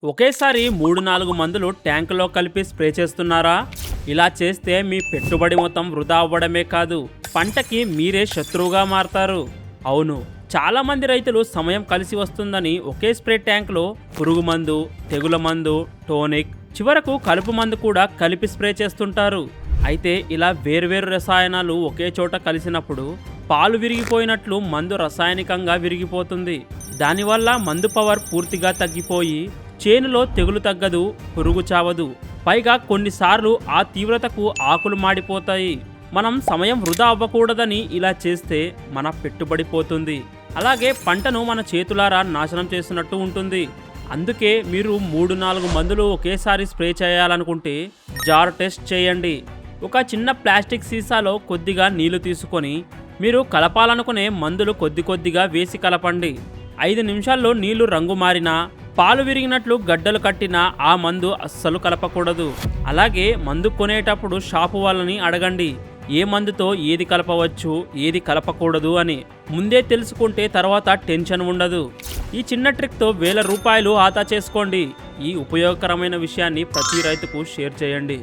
ఒకేసారి 3-4 మందులు ట్యాంకులో కలిపి స్ప్రే చేస్తున్నారా? ఇలా చేస్తే మీ పెట్టుబడి మొత్తం వృధా అవ్వడమే కాదు, పంటకి మీరే శత్రువుగా మారతారు. అవును, చాలా మంది రైతులు సమయం కలిసి వస్తుందని ఒకే స్ప్రే ట్యాంకులో పురుగు మందు, తెగుల మందు, టోనిక్, చివరకు కలుపు మందు కూడా కలిపి స్ప్రే చేస్తుంటారు. అయితే ఇలా వేర్వేరు రసాయనాలు ఒకే చోట కలిసినప్పుడు పాలు విరిగిపోయినట్లు మందు రసాయనికంగా విరిగిపోతుంది. దానివల్ల మందు పవర్ పూర్తిగా తగ్గిపోయి చేనులో తెగులు తగ్గదు, పురుగు చావదు. పైగా కొన్నిసార్లు ఆ తీవ్రతకు ఆకులు మాడిపోతాయి. మనం సమయం వృధా అవ్వకూడదని ఇలా చేస్తే మన పెట్టుబడి పోతుంది. అలాగే పంటను మన చేతులారా నాశనం చేసినట్టు ఉంటుంది. అందుకే మీరు 3-4 మందులు ఒకేసారి స్ప్రే చేయాలనుకుంటే జార్ టెస్ట్ చేయండి. ఒక చిన్న ప్లాస్టిక్ సీసాలో కొద్దిగా నీళ్లు తీసుకొని మీరు కలపాలనుకునే మందులు కొద్ది కొద్దిగా వేసి కలపండి. 5 నిమిషాల్లో నీళ్లు రంగు మారినా, పాలు విరిగినట్లు గడ్డలు కట్టినా ఆ మందు అస్సలు కలపకూడదు. అలాగే మందు కొనేటప్పుడు షాపు వాళ్ళని అడగండి, ఏ మందుతో ఏది కలపవచ్చు, ఏది కలపకూడదు అని. ముందే తెలుసుకుంటే తర్వాత టెన్షన్ ఉండదు. ఈ చిన్న ట్రిక్తో వేల రూపాయలు ఆదా చేసుకోండి. ఈ ఉపయోగకరమైన విషయాన్ని ప్రతి రైతుకు షేర్ చేయండి.